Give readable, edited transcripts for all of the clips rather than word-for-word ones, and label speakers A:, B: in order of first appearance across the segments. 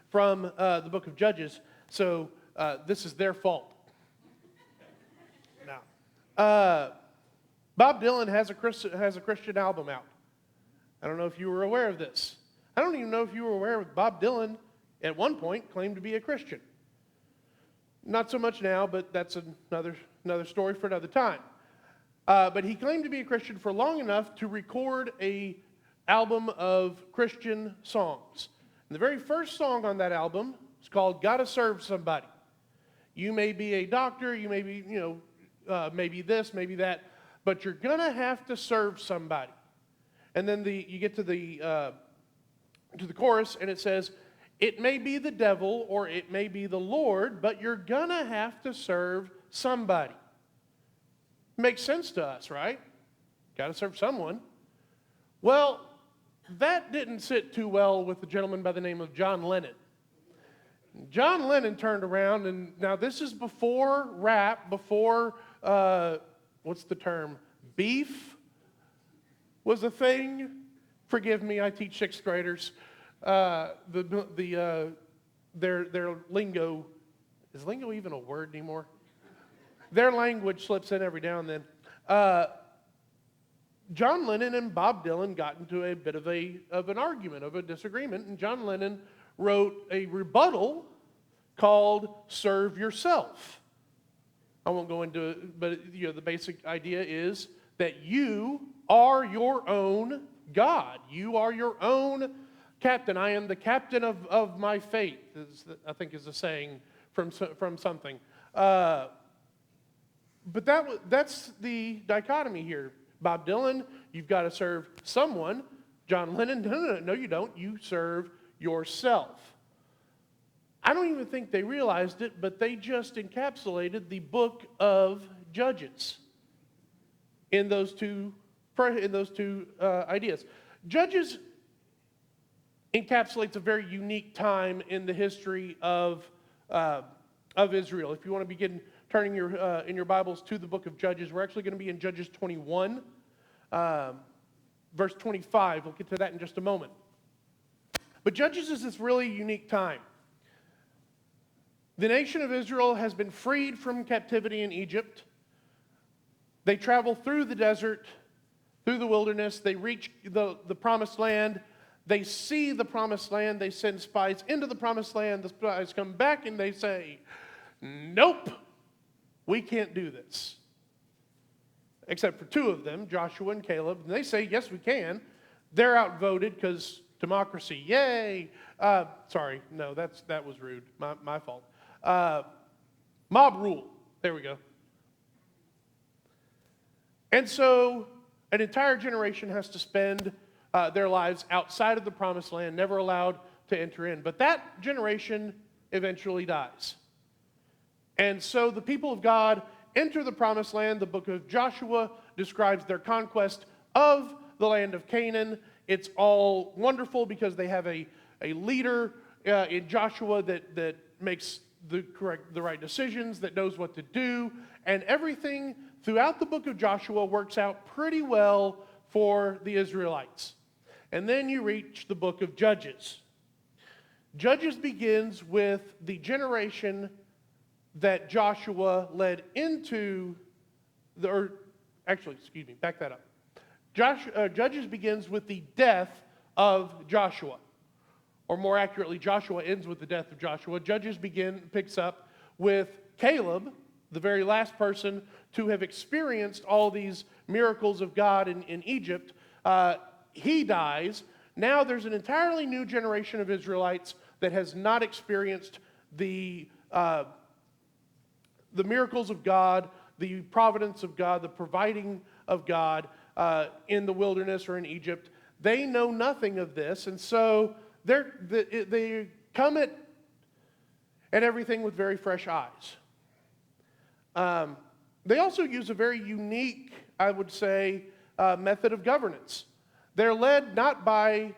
A: from the book of Judges, so this is their fault. Now, Bob Dylan has a Christian album out. I don't know if you were aware of this. I don't even know if you were aware of Bob Dylan at one point claimed to be a Christian. Not so much now, but that's another story for another time. But he claimed to be a Christian for long enough to record an album of Christian songs. And the very first song on that album is called "Gotta Serve Somebody." You may be a doctor, you may be, maybe this, maybe that, but you're gonna have to serve somebody. And then you get to the chorus, and it says, "It may be the devil or it may be the Lord, but you're gonna have to serve somebody." Makes sense to us, right? Got to serve someone. Well, that didn't sit too well with a gentleman by the name of John Lennon. John Lennon turned around, and now this is before rap, before, what's the term? Beef was a thing. Forgive me, I teach sixth graders. Their lingo, is lingo even a word anymore? Their language slips in every now and then. John Lennon and Bob Dylan got into a bit of an argument, of a disagreement, and John Lennon wrote a rebuttal called "Serve Yourself." I won't go into it, but the basic idea is that you are your own God. You are your own captain. I am the captain of my fate, I think is a saying from something. But that's the dichotomy here. Bob Dylan, you've got to serve someone. John Lennon, no, you don't. You serve yourself. I don't even think they realized it, but they just encapsulated the book of Judges in those two ideas. Judges encapsulates a very unique time in the history of Israel. If you want to begin turning in your Bibles to the book of Judges, we're actually going to be in Judges 21, verse 25. We'll get to that in just a moment. But Judges is this really unique time. The nation of Israel has been freed from captivity in Egypt. They travel through the desert, through the wilderness. They reach the promised land. They see the promised land. They send spies into the promised land. The spies come back and they say, "Nope, we can't do this." Except for two of them, Joshua and Caleb. And they say, "Yes, we can." They're outvoted because democracy, yay. Sorry, no, that was rude. My fault. Mob rule. There we go. And so an entire generation has to spend their lives outside of the promised land, never allowed to enter in. But that generation eventually dies. And so the people of God enter the promised land. The book of Joshua describes their conquest of the land of Canaan. It's all wonderful because they have a leader in Joshua that makes the right decisions, that knows what to do, and everything throughout the book of Joshua works out pretty well for the Israelites. And then you reach the book of Judges. Judges begins with the generation that Joshua led into back that up. Judges begins with the death of Joshua. Or more accurately, Joshua ends with the death of Joshua. Judges picks up with Caleb, the very last person to have experienced all these miracles of God in Egypt. He dies. Now there's an entirely new generation of Israelites that has not experienced the miracles of God, the providence of God, the providing of God in the wilderness or in Egypt. They know nothing of this, and so they come at everything with very fresh eyes. They also use a very unique, I would say, method of governance. They're led not by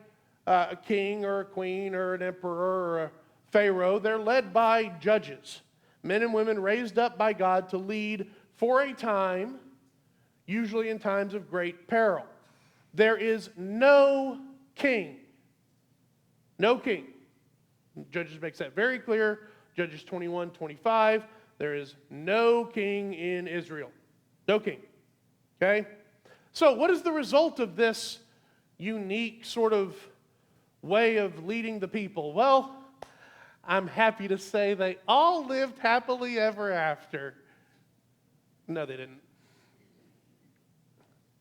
A: a king or a queen or an emperor or a pharaoh. They're led by judges, men and women raised up by God to lead for a time, usually in times of great peril. There is no king Judges makes that very clear. Judges 21:25. There is no king in Israel. No king. Okay? So what is the result of this unique sort of way of leading the people? Well, I'm happy to say they all lived happily ever after. No, they didn't.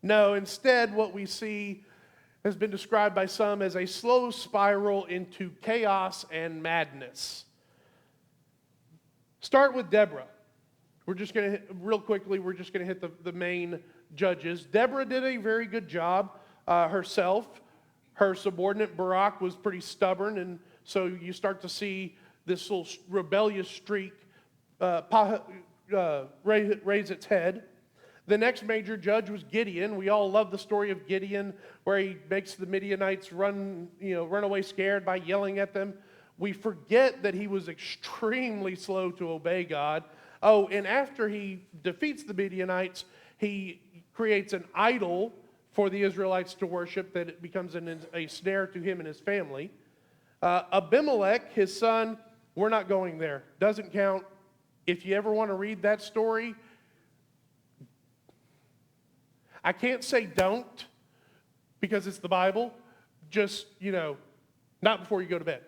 A: No, instead, what we see has been described by some as a slow spiral into chaos and madness. Start with Deborah. We're just going to, real quickly, we're just going to hit the main judges. Deborah did a very good job herself. Her subordinate Barak was pretty stubborn, and so you start to see this little rebellious streak raise its head. The next major judge was Gideon. We all love the story of Gideon, where he makes the Midianites run away scared by yelling at them. We forget that he was extremely slow to obey God. Oh, and after he defeats the Midianites, he creates an idol for the Israelites to worship that it becomes a snare to him and his family. Abimelech, his son, we're not going there. Doesn't count. If you ever want to read that story, I can't say don't, because it's the Bible. Just, not before you go to bed.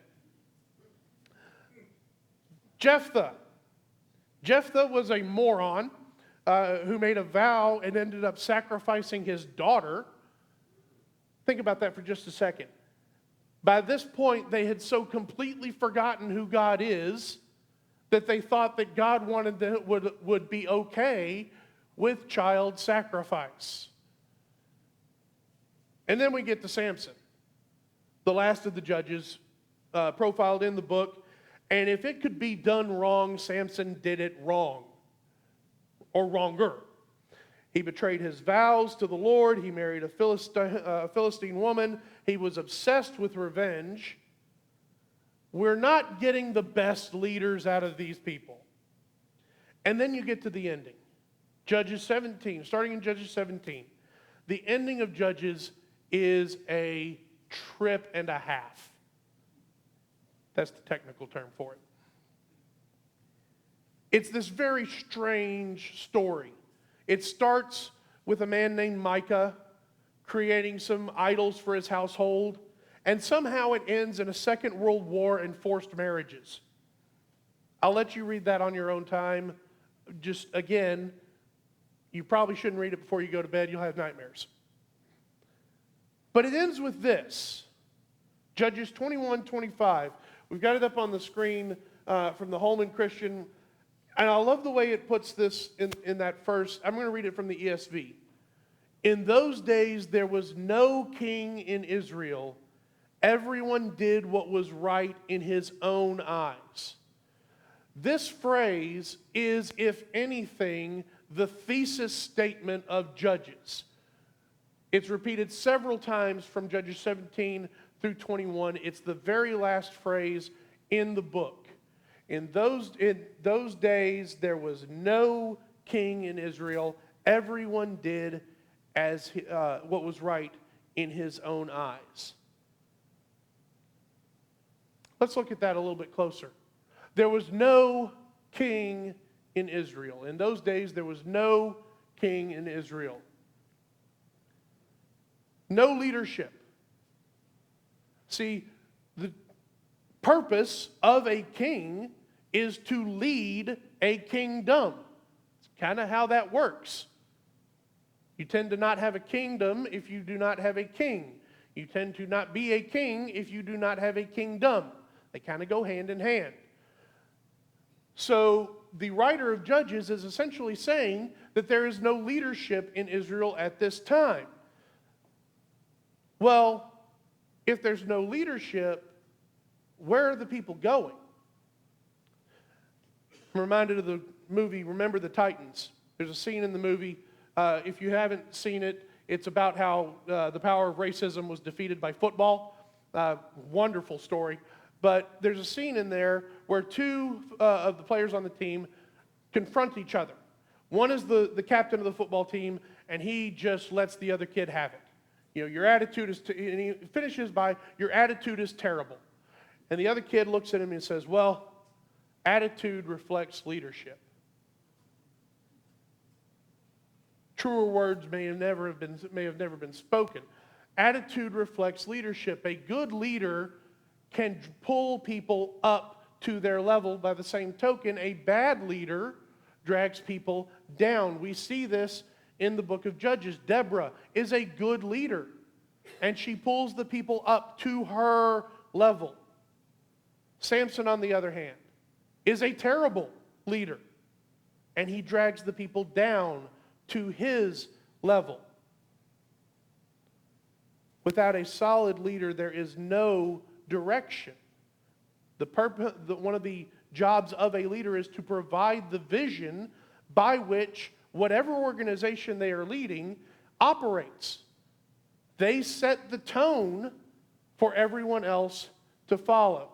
A: Jephthah. Jephthah was a moron who made a vow and ended up sacrificing his daughter. Think about that for just a second. By this point, they had so completely forgotten who God is that they thought that God would be okay with child sacrifice. And then we get to Samson, the last of the judges profiled in the book. And if it could be done wrong, Samson did it wrong, or wronger. He betrayed his vows to the Lord. He married a Philistine woman. He was obsessed with revenge. We're not getting the best leaders out of these people. And then you get to the ending. Judges 17, starting in Judges 17. The ending of Judges is a trip and a half. That's the technical term for it. It's this very strange story. It starts with a man named Micah creating some idols for his household, and somehow it ends in a Second World War and forced marriages. I'll let you read that on your own time. Just, again, you probably shouldn't read it before you go to bed. You'll have nightmares. But it ends with this. Judges 21:25. We've got it up on the screen from the Holman Christian. And I love the way it puts this in that first. I'm going to read it from the ESV. In those days there was no king in Israel. Everyone did what was right in his own eyes. This phrase is, if anything, the thesis statement of Judges. It's repeated several times from Judges 17 through 21. It's the very last phrase in the book. In those days, there was no king in Israel. Everyone did as what was right in his own eyes. Let's look at that a little bit closer. There was no king in Israel. In those days, there was no king in Israel. No leadership. See, the purpose of a king is to lead a kingdom. It's kind of how that works. You tend to not have a kingdom if you do not have a king. You tend to not be a king if you do not have a kingdom. They kind of go hand in hand. So the writer of Judges is essentially saying that there is no leadership in Israel at this time. Well, if there's no leadership, where are the people going? I'm reminded of the movie, Remember the Titans. There's a scene in the movie. If you haven't seen it, it's about how the power of racism was defeated by football. Wonderful story. But there's a scene in there where two of the players on the team confront each other. One is the captain of the football team, and he just lets the other kid have it. Your attitude is, and he finishes by, your attitude is terrible. And the other kid looks at him and says, well, attitude reflects leadership. Truer words may have never been spoken. Attitude reflects leadership. A good leader can pull people up to their level. By the same token, a bad leader drags people down. We see this in the book of Judges. Deborah is a good leader, and she pulls the people up to her level. Samson, on the other hand, is a terrible leader, and he drags the people down to his level. Without a solid leader, there is no direction. One of the jobs of a leader is to provide the vision by which whatever organization they are leading operates. They set the tone for everyone else to follow.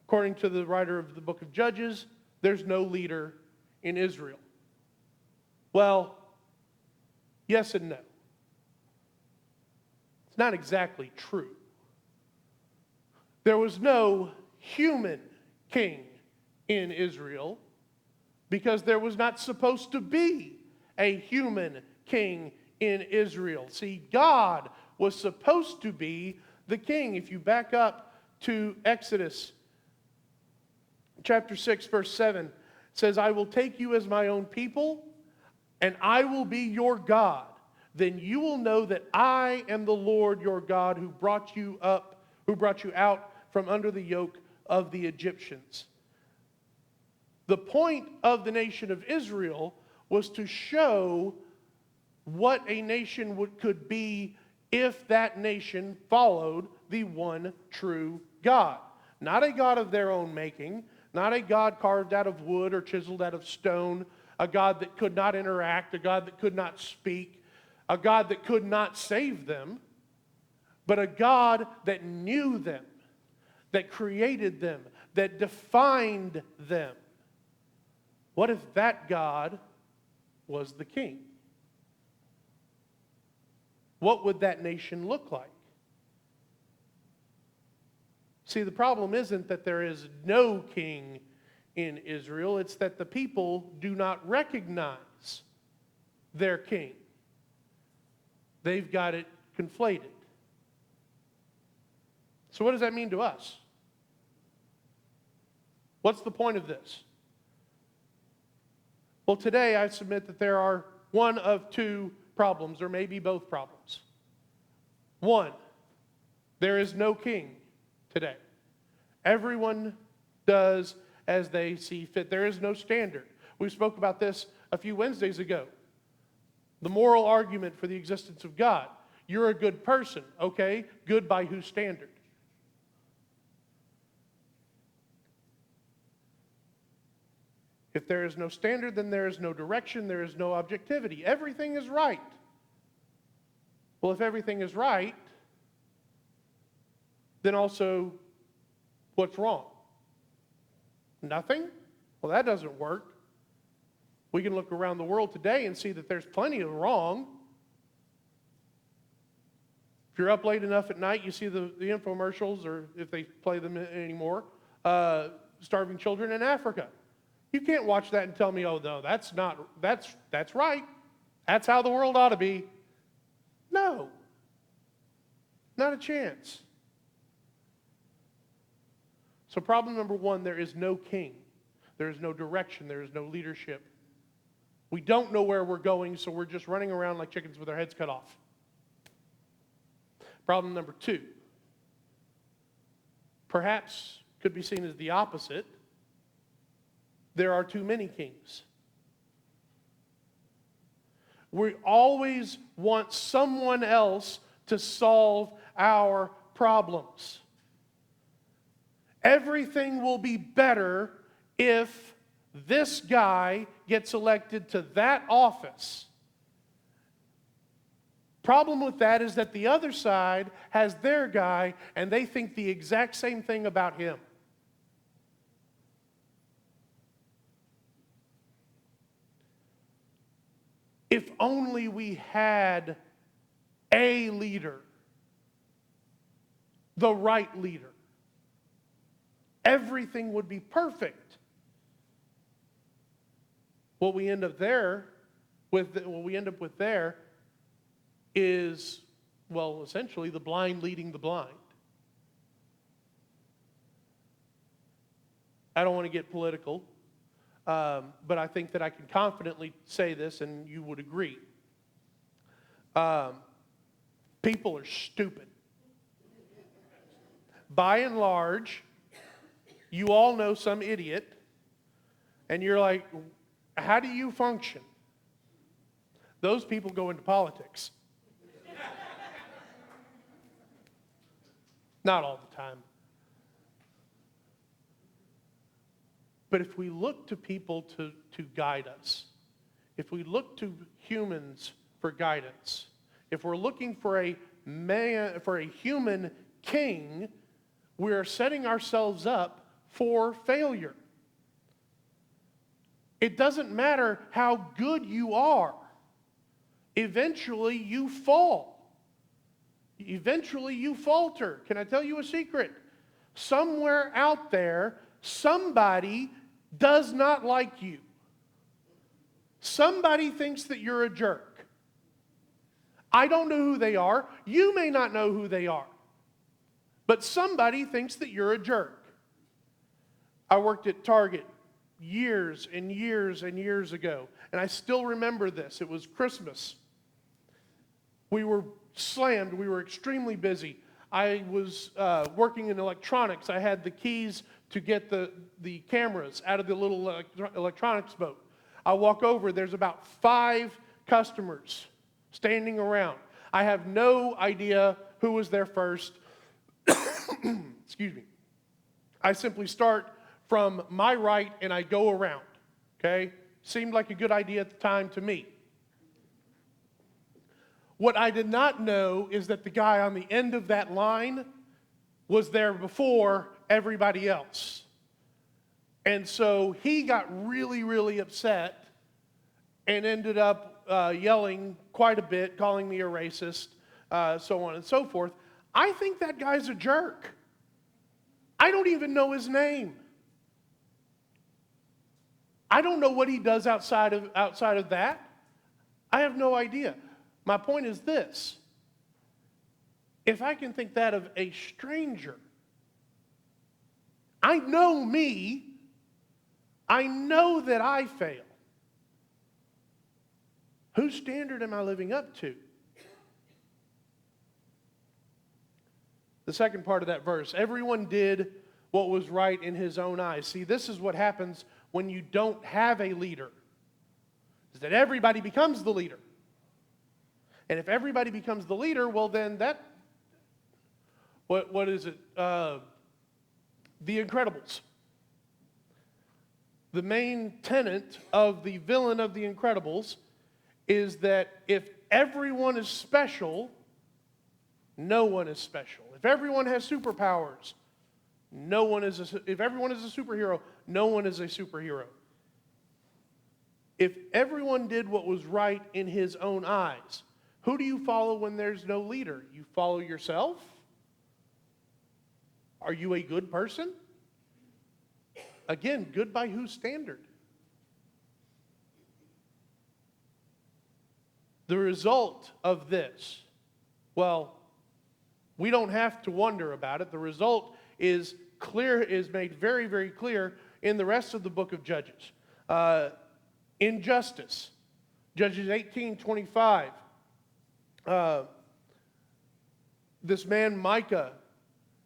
A: According to the writer of the book of Judges, there's no leader in Israel. Well, yes and no. It's not exactly true. There was no human king in Israel because there was not supposed to be a human king in Israel. See, God was supposed to be the king. If you back up to Exodus chapter 6, verse 7, it says, I will take you as my own people, and I will be your God. Then you will know that I am the Lord your God who brought you out from under the yoke of the Egyptians. The point of the nation of Israel was to show what a nation could be if that nation followed the one true God. Not a God of their own making, not a God carved out of wood or chiseled out of stone, a God that could not interact, a God that could not speak, a God that could not save them, but a God that knew them, that created them, that defined them. What if that God was the king? What would that nation look like? See, the problem isn't that there is no king in Israel. It's that the people do not recognize their king. They've got it conflated. So what does that mean to us? What's the point of this? Well, today I submit that there are one of two problems, or maybe both problems. One, there is no king today. Everyone does as they see fit. There is no standard. We spoke about this a few Wednesdays ago. The moral argument for the existence of God. You're a good person, okay? Good by whose standard? If there is no standard, then there is no direction, there is no objectivity. Everything is right. Well, if everything is right, then also, what's wrong? Nothing? Well, that doesn't work. We can look around the world today and see that there's plenty of wrong. If you're up late enough at night, you see the infomercials, or if they play them anymore, starving children in Africa. You can't watch that and tell me, oh, no, that's right. That's how the world ought to be. No. Not a chance. So problem number one, there is no king. There is no direction. There is no leadership. We don't know where we're going, so we're just running around like chickens with our heads cut off. Problem number two, perhaps could be seen as the opposite. There are too many kings. We always want someone else to solve our problems. Everything will be better if this guy gets elected to that office. Problem with that is that the other side has their guy and they think the exact same thing about him. If only we had a leader, the right leader. Everything would be perfect. What we end up with there is, well, essentially the blind leading the blind. I don't want to get political, but I think that I can confidently say this, and you would agree. People are stupid. By and large, you all know some idiot, and you're like, how do you function? Those people go into politics. Not all the time. But if we look to people to guide us, if we look to humans for guidance, if we're looking for a human king, we're setting ourselves up for failure. It doesn't matter how good you are. Eventually you fall. Eventually you falter. Can I tell you a secret? Somewhere out there, somebody does not like you. Somebody thinks that you're a jerk. I don't know who they are. You may not know who they are. But somebody thinks that you're a jerk. I worked at Target years and years and years ago, and I still remember this. It was Christmas. We were slammed. We were extremely busy. I was working in electronics. I had the keys to get the cameras out of the little electronics boat. I walk over. There's about 5 customers standing around. I have no idea who was there first. Excuse me. I simply start from my right and I go around. Okay? Seemed like a good idea at the time to me. What I did not know is that the guy on the end of that line was there before everybody else. And so he got really, really upset and ended up yelling quite a bit, calling me a racist, so on and so forth. I think that guy's a jerk. I don't even know his name. I don't know what he does outside of that. I have no idea. My point is this. If I can think that of a stranger, I know me. I know that I fail. Whose standard am I living up to? The second part of that verse, everyone did what was right in his own eyes. See, this is what happens when you don't have a leader, is that everybody becomes the leader. And if everybody becomes the leader, well then what is it? The Incredibles. The main tenet of the villain of the Incredibles is that if everyone is special, no one is special. If everyone has superpowers, if everyone is a superhero, no one is a superhero. If everyone did what was right in his own eyes, who do you follow when there's no leader? You follow yourself? Are you a good person? Again, good by whose standard? The result of this, well, we don't have to wonder about it. The result is made very, very clear in the rest of the book of Judges. Injustice. Judges 18:25. This man Micah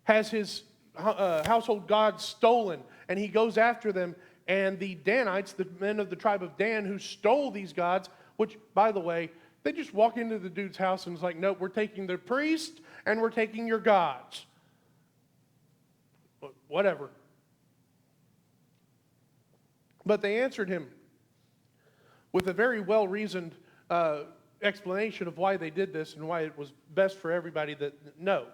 A: has his household gods stolen, and he goes after them. And the Danites, the men of the tribe of Dan who stole these gods, which, by the way, they just walk into the dude's house and it's like, nope, we're taking the priest and we're taking your gods. Whatever. But they answered him with a very well-reasoned explanation of why they did this and why it was best for everybody to know.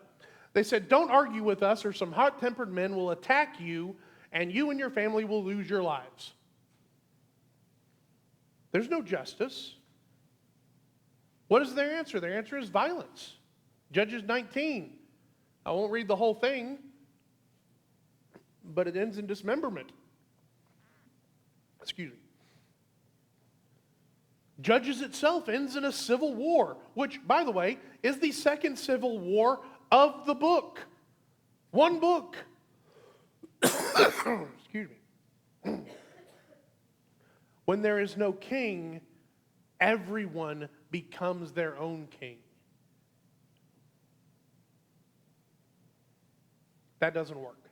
A: They said, don't argue with us or some hot-tempered men will attack you and you and your family will lose your lives. There's no justice. What is their answer? Their answer is violence. Judges 19. I won't read the whole thing, but it ends in dismemberment. Excuse me. Judges itself ends in a civil war, which, by the way, is the second civil war of the book. One book. Excuse me. When there is no king, everyone becomes their own king. That doesn't work.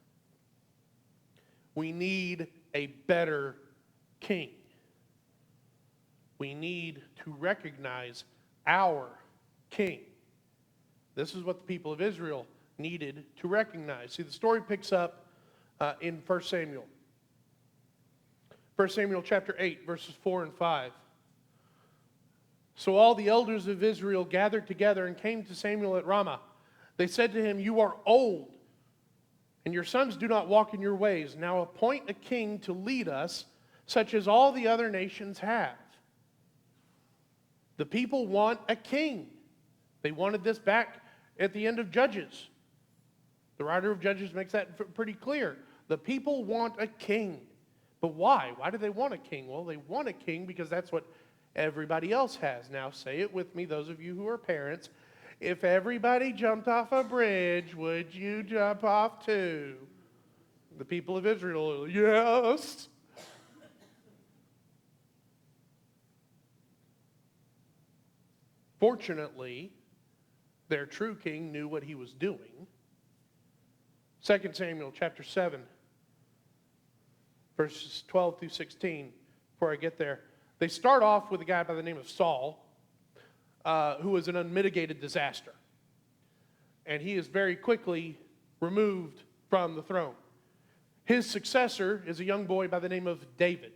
A: We need a better king. We need to recognize our king. This is what the people of Israel needed to recognize. See, the story picks up in 1 Samuel. 1 Samuel chapter 8, verses 4 and 5. So all the elders of Israel gathered together and came to Samuel at Ramah. They said to him, "You are old, and your sons do not walk in your ways. Now appoint a king to lead us, such as all the other nations have." The people want a king. They wanted this back at the end of Judges. The writer of Judges makes that pretty clear. The people want a king. But why? Why do they want a king? Well, they want a king because that's what everybody else has. Now say it with me, those of you who are parents. If everybody jumped off a bridge, would you jump off too? The people of Israel are like, yes. Fortunately, their true king knew what he was doing. 2 Samuel chapter 7, verses 12 through 16, before I get there. They start off with a guy by the name of Saul, who was an unmitigated disaster. And he is very quickly removed from the throne. His successor is a young boy by the name of David.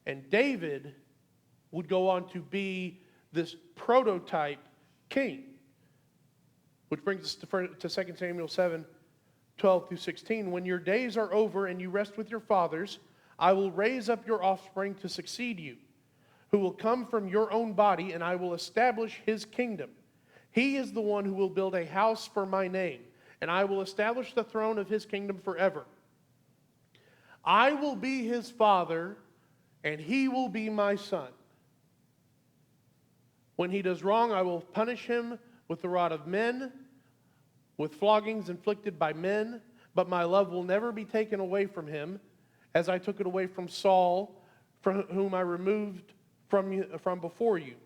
A: And David would go on to be this prototype king. Which brings us to 2 Samuel 7, 12 through 16. When your days are over and you rest with your fathers, I will raise up your offspring to succeed you, who will come from your own body, and I will establish his kingdom. He is the one who will build a house for my name, and I will establish the throne of his kingdom forever. I will be his father, and he will be my son. When he does wrong, I will punish him with the rod of men, with floggings inflicted by men, but my love will never be taken away from him, as I took it away from Saul, from whom I removed from before you.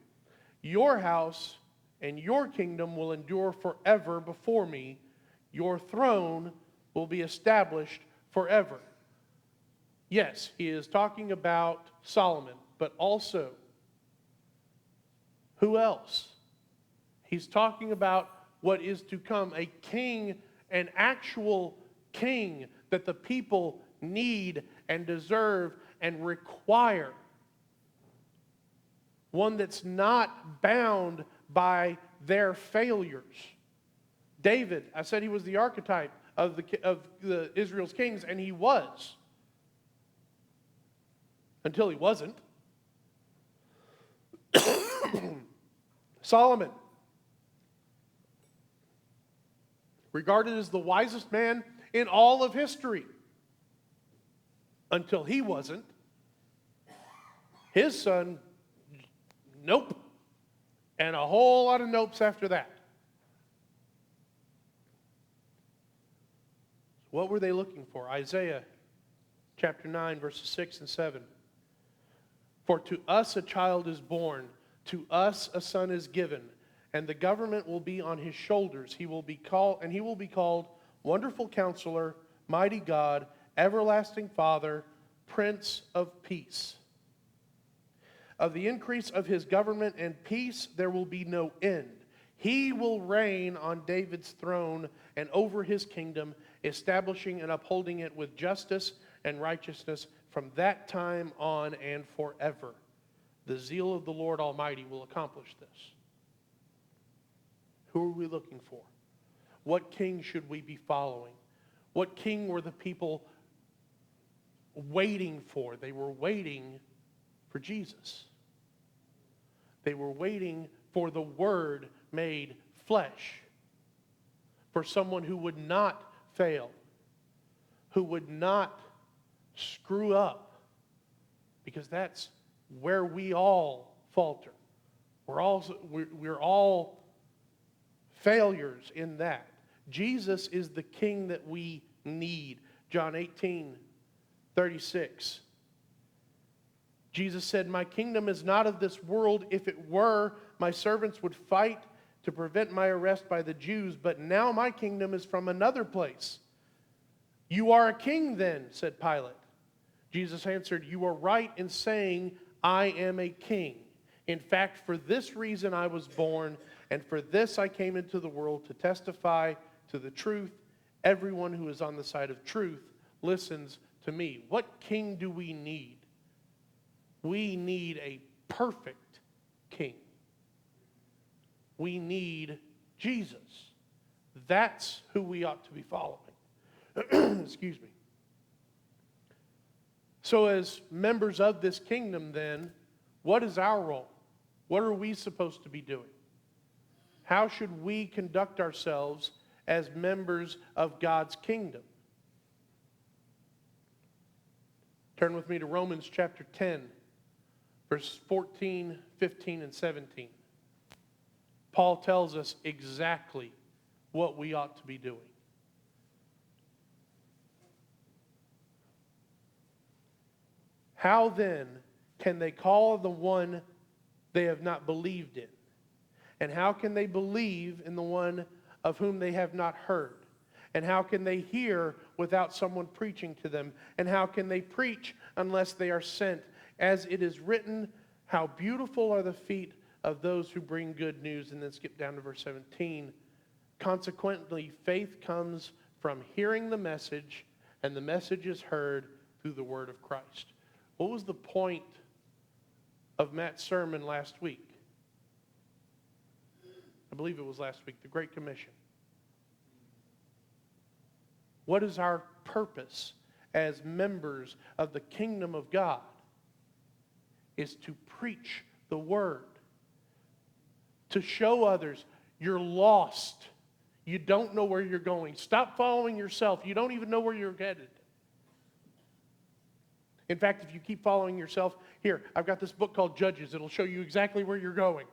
A: Your house and your kingdom will endure forever before me. Your throne will be established forever. Yes, he is talking about Solomon, but also, who else? He's talking about what is to come, a king, an actual king that the people need and deserve and require. One that's not bound by their failures. David, I said he was the archetype of the Israel's kings, and he was. Until he wasn't. Solomon, regarded as the wisest man in all of history. Until he wasn't. His son, nope. And a whole lot of nopes after that. What were they looking for? Isaiah chapter 9, verses 6 and 7. For to us a child is born, to us a son is given, and the government will be on his shoulders. He will be called Wonderful Counselor, Mighty God, Everlasting Father, Prince of Peace. Of the increase of his government and peace there will be no end. He will reign on David's throne and over his kingdom, establishing and upholding it with justice and righteousness from that time on and forever. The zeal of the Lord Almighty will accomplish this. Who are we looking for? What king should we be following? What king were the people waiting for? They were waiting for Jesus. They were waiting for the Word made flesh. for someone who would not fail, who would not screw up, because that's where we all falter. We're all failures in that. Jesus is the King that we need. John 18:36. Jesus said, "My kingdom is not of this world. If it were, my servants would fight to prevent my arrest by the Jews, but now my kingdom is from another place." "You are a king then," said Pilate. Jesus answered, "You are right in saying I am a king. In fact, for this reason I was born, and for this I came into the world, to testify to the truth. Everyone who is on the side of truth listens to me." What king do we need? We need a perfect king. We need Jesus. That's who we ought to be following. Excuse me. So as members of this kingdom then, what is our role? What are we supposed to be doing? How should we conduct ourselves as members of God's kingdom? Turn with me to Romans chapter 10, verses 14, 15, and 17. Paul tells us exactly what we ought to be doing. How then can they call the one they have not believed in? And how can they believe in the one of whom they have not heard? And how can they hear without someone preaching to them? And how can they preach unless they are sent? As it is written, how beautiful are the feet of those who bring good news. And then skip down to verse 17. Consequently, faith comes from hearing the message, and the message is heard through the word of Christ. What was the point of Matt's sermon last week? I believe it was last week, the Great Commission. What is our purpose as members of the kingdom of God? Is to preach the word. To show others you're lost. You don't know where you're going. Stop following yourself. You don't even know where you're headed. In fact, if you keep following yourself, here, I've got this book called Judges. It'll show you exactly where you're going.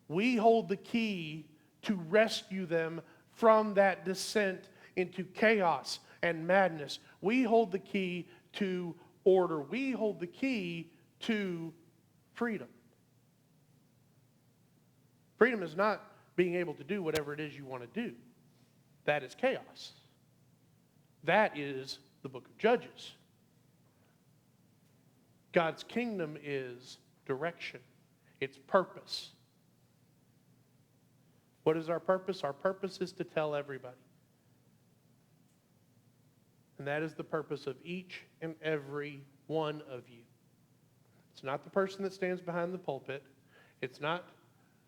A: We hold the key to rescue them from that descent into chaos and madness. We hold the key to order. We hold the key to freedom. Freedom is not being able to do whatever it is you want to do. That is chaos. That is the book of Judges. God's kingdom is direction. It's purpose. What is our purpose? Our purpose is to tell everybody. And that is the purpose of each and every one of you. It's not the person that stands behind the pulpit. It's not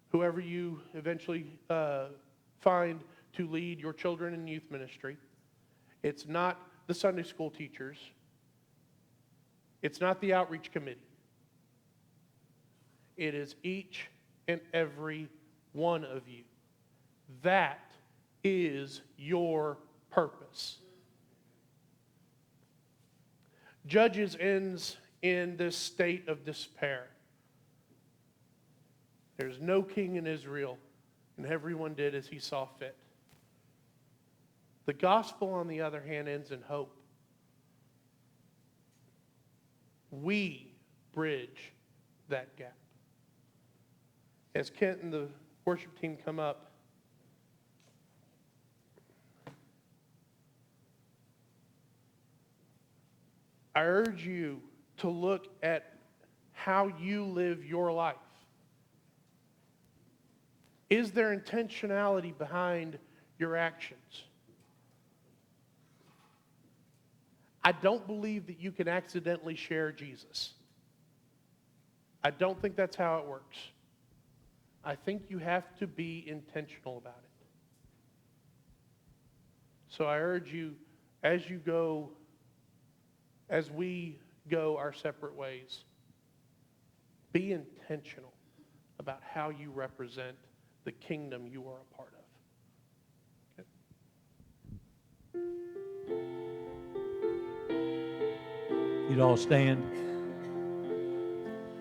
A: whoever you eventually find to lead your children in youth ministry. It's not the Sunday school teachers. It's not the outreach committee. It is each and every one of you. That is your purpose. Judges ends in this state of despair. There's no king in Israel, and everyone did as he saw fit. The gospel, on the other hand, ends in hope. We bridge that gap. As Kent and the worship team come up, I urge you to look at how you live your life. Is there intentionality behind your actions? I don't believe that you can accidentally share Jesus. I don't think that's how it works. I think you have to be intentional about it. So I urge you, as we go our separate ways, be intentional about how you represent the kingdom you are a part of. Okay?
B: You'd all stand.